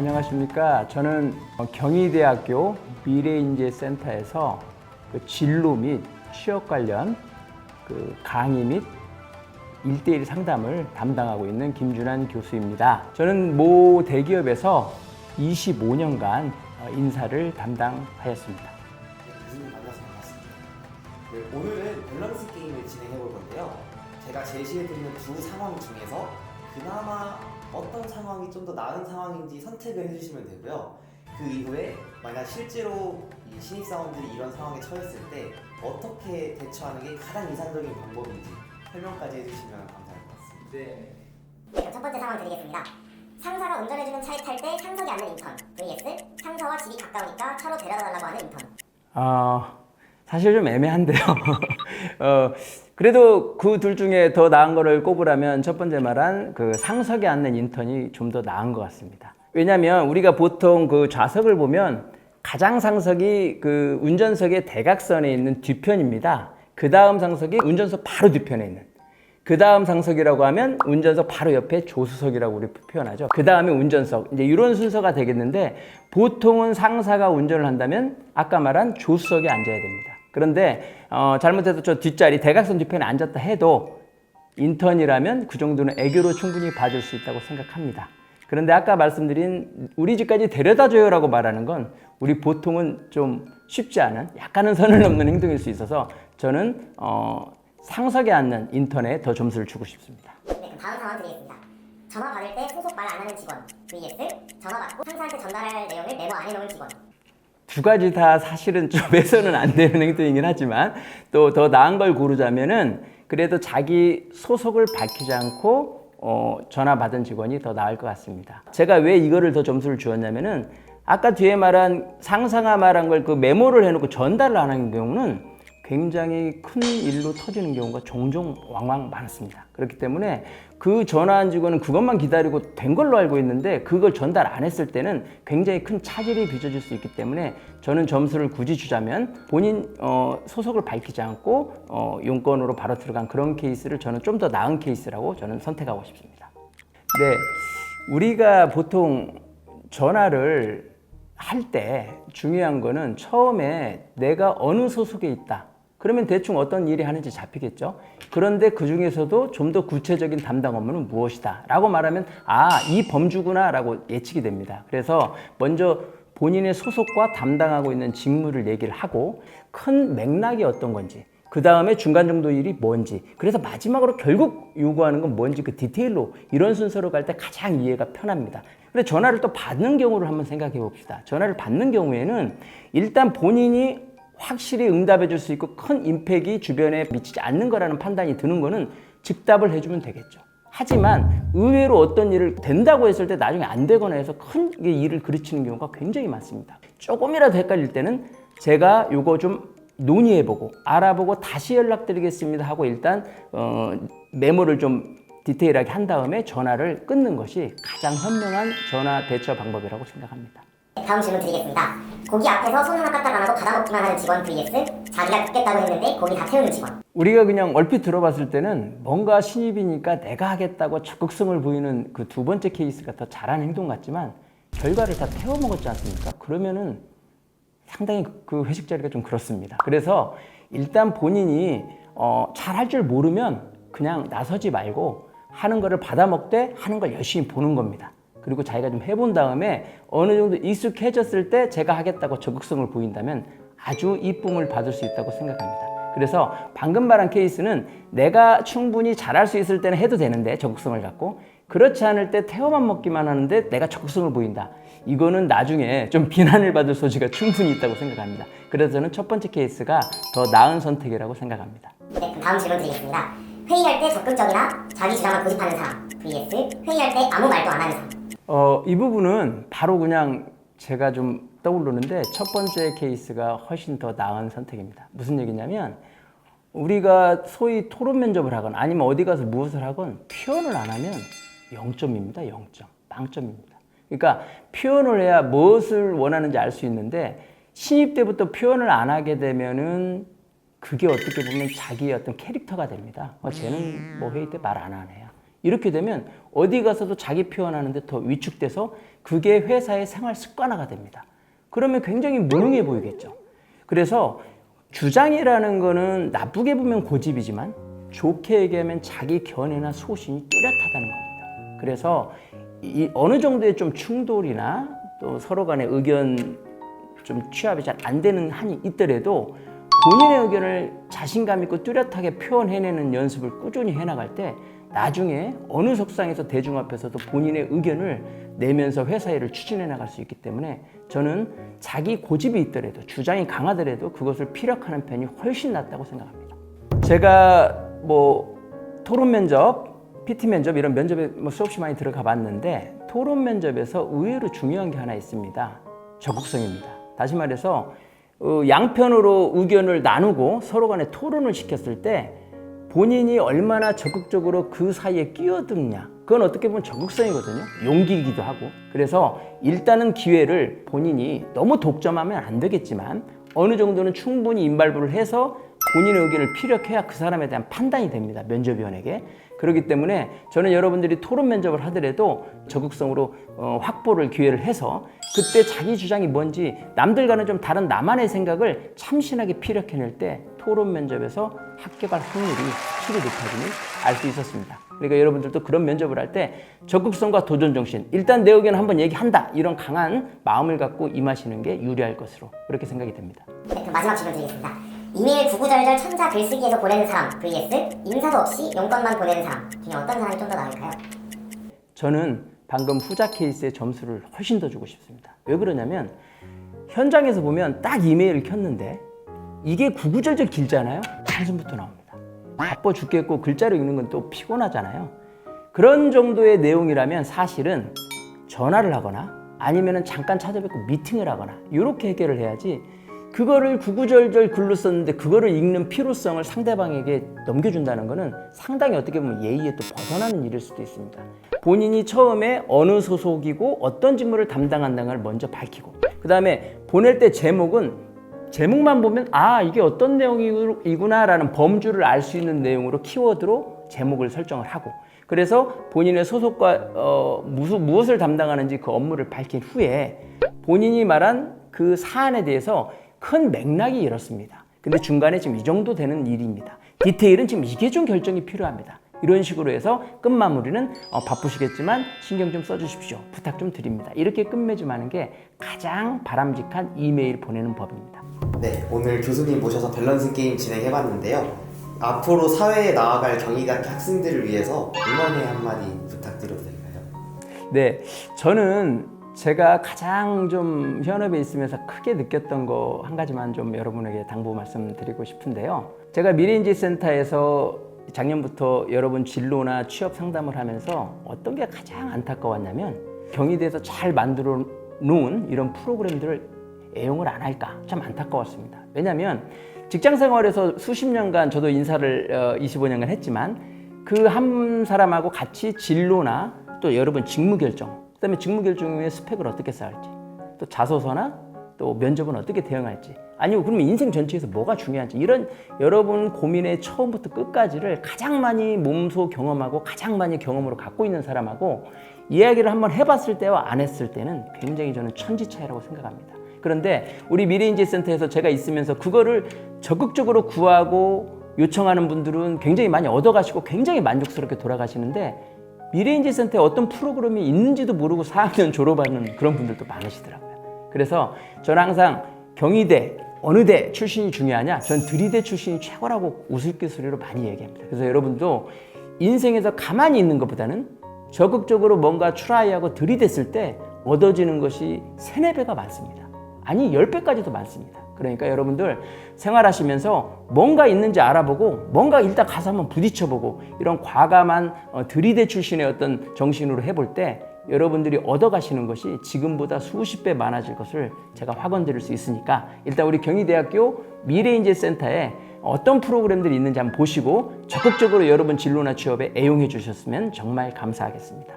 안녕하십니까. 저는 경희대학교 미래인재센터에서 그 진로 및 취업 관련 그 강의 및 1대1 상담을 담당하고 있는 김준환 교수입니다. 저는 모 대기업에서 25년간 인사를 담당하였습니다. 교수님 만나서 반갑습니다. 오늘은 밸런스 게임을 진행해 볼 건데요. 제가 제시해드리는 두 상황 중에서 그나마 어떤 상황이 좀 더 나은 상황인지 선택을 해주시면 되고요. 그 이후에 만약 실제로 이 신입사원들이 이런 상황에 처했을 때 어떻게 대처하는 게 가장 이상적인 방법인지 설명까지 해주시면 감사할 것 같습니다. 네, 그럼 첫 번째 상황 드리겠습니다. 상사가 운전해주는 차에 탈 때 상석이 앉는 인턴 vs 상사와 집이 가까우니까 차로 데려다 달라고 하는 인턴. 사실 좀 애매한데요. 그래도 그 둘 중에 더 나은 거를 꼽으라면 첫 번째 말한 그 상석에 앉는 인턴이 좀 더 나은 것 같습니다. 왜냐하면 우리가 보통 그 좌석을 보면 가장 상석이 그 운전석의 대각선에 있는 뒤편입니다. 그 다음 상석이 운전석 바로 뒤편에 있는. 그 다음 상석이라고 하면 운전석 바로 옆에 조수석이라고 우리 표현하죠. 그 다음에 운전석. 이제 이런 순서가 되겠는데 보통은 상사가 운전을 한다면 아까 말한 조수석에 앉아야 됩니다. 그런데 잘못해서 저 뒷자리 대각선 뒤편에 앉았다 해도 인턴이라면 그 정도는 애교로 충분히 봐줄 수 있다고 생각합니다. 그런데 아까 말씀드린 우리 집까지 데려다 줘요라고 말하는 건 우리 보통은 좀 쉽지 않은 약간은 선을 넘는 행동일 수 있어서 저는 상석에 앉는 인턴에 더 점수를 주고 싶습니다. 네, 그럼 다음 상황 드리겠습니다. 전화 받을 때 소속 말 안 하는 직원 vs 전화 받고 상사한테 전달할 내용을 메모 안 해놓은 직원. 두 가지 다 사실은 좀 해서는 안 되는 행동이긴 하지만 또 더 나은 걸 고르자면은 그래도 자기 소속을 밝히지 않고 전화 받은 직원이 더 나을 것 같습니다. 제가 왜 이거를 더 점수를 주었냐면은 아까 뒤에 말한 상사가 말한 걸 그 메모를 해놓고 전달을 안 하는 경우는 굉장히 큰 일로 터지는 경우가 종종 왕왕 많습니다. 그렇기 때문에 그 전화한 직원은 그것만 기다리고 된 걸로 알고 있는데 그걸 전달 안 했을 때는 굉장히 큰 차질이 빚어질 수 있기 때문에 저는 점수를 굳이 주자면 본인 소속을 밝히지 않고 용건으로 바로 들어간 그런 케이스를 저는 좀 더 나은 케이스라고 저는 선택하고 싶습니다. 네, 우리가 보통 전화를 할 때 중요한 거는 처음에 내가 어느 소속에 있다. 그러면 대충 어떤 일이 하는지 잡히겠죠. 그런데 그 중에서도 좀 더 구체적인 담당 업무는 무엇이다 라고 말하면 이 범주구나 라고 예측이 됩니다. 그래서 먼저 본인의 소속과 담당하고 있는 직무를 얘기를 하고 큰 맥락이 어떤 건지 그 다음에 중간 정도 일이 뭔지 그래서 마지막으로 결국 요구하는 건 뭔지 그 디테일로 이런 순서로 갈 때 가장 이해가 편합니다. 근데 전화를 또 받는 경우를 한번 생각해 봅시다. 전화를 받는 경우에는 일단 본인이 확실히 응답해 줄 수 있고 큰 임팩이 주변에 미치지 않는 거라는 판단이 드는 거는 즉답을 해주면 되겠죠. 하지만 의외로 어떤 일을 된다고 했을 때 나중에 안 되거나 해서 큰 일을 그르치는 경우가 굉장히 많습니다. 조금이라도 헷갈릴 때는 제가 요거 좀 논의해보고 알아보고 다시 연락드리겠습니다 하고 일단 메모를 좀 디테일하게 한 다음에 전화를 끊는 것이 가장 현명한 전화 대처 방법이라고 생각합니다. 다음 질문 드리겠습니다. 고기 앞에서 손 하나 까딱 안 하고 받아먹기만 하는 직원 vs 자기가 굽겠다고 했는데 고기 다 태우는 직원. 우리가 그냥 얼핏 들어봤을 때는 뭔가 신입이니까 내가 하겠다고 적극성을 보이는 그 두 번째 케이스가 더 잘한 행동 같지만 결과를 다 태워 먹었지 않습니까? 그러면은 상당히 그 회식 자리가 좀 그렇습니다. 그래서 일단 본인이 잘 할 줄 모르면 그냥 나서지 말고 하는 거를 받아먹되 하는 걸 열심히 보는 겁니다. 그리고 자기가 좀 해본 다음에 어느 정도 익숙해졌을 때 제가 하겠다고 적극성을 보인다면 아주 이쁨을 받을 수 있다고 생각합니다. 그래서 방금 말한 케이스는 내가 충분히 잘할 수 있을 때는 해도 되는데 적극성을 갖고 그렇지 않을 때 태워만 먹기만 하는데 내가 적극성을 보인다. 이거는 나중에 좀 비난을 받을 소지가 충분히 있다고 생각합니다. 그래서 저는 첫 번째 케이스가 더 나은 선택이라고 생각합니다. 네, 그럼 다음 질문 드리겠습니다. 회의할 때 적극적이나 자기 주장을 고집하는 사람 vs 회의할 때 아무 말도 안 하는 사람. 이 부분은 바로 그냥 제가 좀 떠오르는데 첫 번째 케이스가 훨씬 더 나은 선택입니다. 무슨 얘기냐면 우리가 소위 토론 면접을 하건 아니면 어디 가서 무엇을 하건 표현을 안 하면 0점입니다. 0점. 빵점입니다. 그러니까 표현을 해야 무엇을 원하는지 알 수 있는데 신입 때부터 표현을 안 하게 되면은 그게 어떻게 보면 자기의 어떤 캐릭터가 됩니다. 쟤는 뭐 회의 때 말 안 하네요. 이렇게 되면 어디 가서도 자기 표현하는데 더 위축돼서 그게 회사의 생활 습관화가 됩니다. 그러면 굉장히 무능해 보이겠죠. 그래서 주장이라는 거는 나쁘게 보면 고집이지만 좋게 얘기하면 자기 견해나 소신이 뚜렷하다는 겁니다. 그래서 어느 정도의 좀 충돌이나 또 서로 간의 의견 좀 취합이 잘 안 되는 한이 있더라도 본인의 의견을 자신감 있고 뚜렷하게 표현해내는 연습을 꾸준히 해나갈 때 나중에 어느 석상에서 대중 앞에서도 본인의 의견을 내면서 회사 일을 추진해 나갈 수 있기 때문에 저는 자기 고집이 있더라도 주장이 강하더라도 그것을 피력하는 편이 훨씬 낫다고 생각합니다. 제가 뭐 토론 면접, PT 면접 이런 면접에 수없이 많이 들어가 봤는데 토론 면접에서 의외로 중요한 게 하나 있습니다. 적극성입니다. 다시 말해서 양편으로 의견을 나누고 서로 간에 토론을 시켰을 때 본인이 얼마나 적극적으로 그 사이에 끼어드느냐, 그건 어떻게 보면 적극성이거든요. 용기이기도 하고. 그래서 일단은 기회를 본인이 너무 독점하면 안 되겠지만 어느 정도는 충분히 임발부를 해서 본인의 의견을 피력해야 그 사람에 대한 판단이 됩니다. 면접위원에게. 그렇기 때문에 저는 여러분들이 토론 면접을 하더라도 적극성으로 확보를 기회를 해서 그때 자기 주장이 뭔지 남들과는 좀 다른 나만의 생각을 참신하게 피력해낼 때 토론 면접에서 합격할 확률이 확실히 높아짐을 알 수 있었습니다. 그러니까 여러분들도 그런 면접을 할 때 적극성과 도전정신, 일단 내 의견을 한번 얘기한다, 이런 강한 마음을 갖고 임하시는 게 유리할 것으로 그렇게 생각이 됩니다. 네, 그럼 마지막 질문 드리겠습니다. 이메일 구구절절 천자 글쓰기에서 보내는 사람 vs 인사도 없이 용건만 보내는 사람 중에 어떤 사람이 좀 더 나을까요? 저는 방금 후자 케이스의 점수를 훨씬 더 주고 싶습니다. 왜 그러냐면 현장에서 보면 딱 이메일을 켰는데 이게 구구절절 길잖아요. 한숨부터 나옵니다. 바빠 죽겠고 글자로 읽는 건 또 피곤하잖아요. 그런 정도의 내용이라면 사실은 전화를 하거나 아니면 잠깐 찾아뵙고 미팅을 하거나 이렇게 해결을 해야지, 그거를 구구절절 글로 썼는데 그거를 읽는 필요성을 상대방에게 넘겨준다는 거는 상당히 어떻게 보면 예의에 또 벗어나는 일일 수도 있습니다. 본인이 처음에 어느 소속이고 어떤 직무를 담당한다는 걸 먼저 밝히고, 그 다음에 보낼 때 제목만 보면 아, 이게 어떤 내용이구나 라는 범주를 알 수 있는 내용으로 키워드로 제목을 설정을 하고, 그래서 본인의 소속과 무엇을 담당하는지 그 업무를 밝힌 후에 본인이 말한 그 사안에 대해서 큰 맥락이 이렇습니다. 근데 중간에 지금 이 정도 되는 일입니다. 디테일은 지금 이게 좀 결정이 필요합니다. 이런 식으로 해서 끝마무리는 바쁘시겠지만 신경 좀 써주십시오. 부탁 좀 드립니다. 이렇게 끝맺음하는 게 가장 바람직한 이메일 보내는 법입니다. 네, 오늘 교수님 모셔서 밸런스 게임 진행해봤는데요. 앞으로 사회에 나아갈 경희대학교 학생들을 위해서 응원의 한마디 부탁드려도 될까요? 네, 저는 제가 가장 좀 현업에 있으면서 크게 느꼈던 거 한 가지만 좀 여러분에게 당부 말씀드리고 싶은데요. 제가 미래인지센터에서 작년부터 여러분 진로나 취업 상담을 하면서 어떤 게 가장 안타까웠냐면 경희대에서 잘 만들어 놓은 이런 프로그램들을 애용을 안 할까 참 안타까웠습니다. 왜냐하면 직장 생활에서 수십 년간 저도 인사를 25년간 했지만 그 한 사람하고 같이 진로나 또 여러분 직무 결정, 그다음에 직무 결정 후에 스펙을 어떻게 쌓을지, 또 자소서나 또 면접은 어떻게 대응할지, 아니면 그러면 인생 전체에서 뭐가 중요한지, 이런 여러분 고민의 처음부터 끝까지를 가장 많이 몸소 경험하고 가장 많이 경험으로 갖고 있는 사람하고 이야기를 한번 해봤을 때와 안 했을 때는 굉장히 저는 천지 차이라고 생각합니다. 그런데 우리 미래인지센터에서 제가 있으면서 그거를 적극적으로 구하고 요청하는 분들은 굉장히 많이 얻어가시고 굉장히 만족스럽게 돌아가시는데, 미래인지센터에 어떤 프로그램이 있는지도 모르고 4학년 졸업하는 그런 분들도 많으시더라고요. 그래서 저는 항상 경희대 어느 대 출신이 중요하냐, 전 들이대 출신이 최고라고 우스갯소리로 많이 얘기합니다. 그래서 여러분도 인생에서 가만히 있는 것보다는 적극적으로 뭔가 트라이하고 들이댔을 때 얻어지는 것이 3, 4배가 많습니다. 아니 10배까지도 많습니다. 그러니까 여러분들 생활하시면서 뭔가 있는지 알아보고 뭔가 일단 가서 한번 부딪혀보고 이런 과감한 들이대 출신의 어떤 정신으로 해볼 때 여러분들이 얻어가시는 것이 지금보다 수십 배 많아질 것을 제가 확언드릴 수 있으니까 일단 우리 경희대학교 미래인재센터에 어떤 프로그램들이 있는지 한번 보시고 적극적으로 여러분 진로나 취업에 애용해 주셨으면 정말 감사하겠습니다.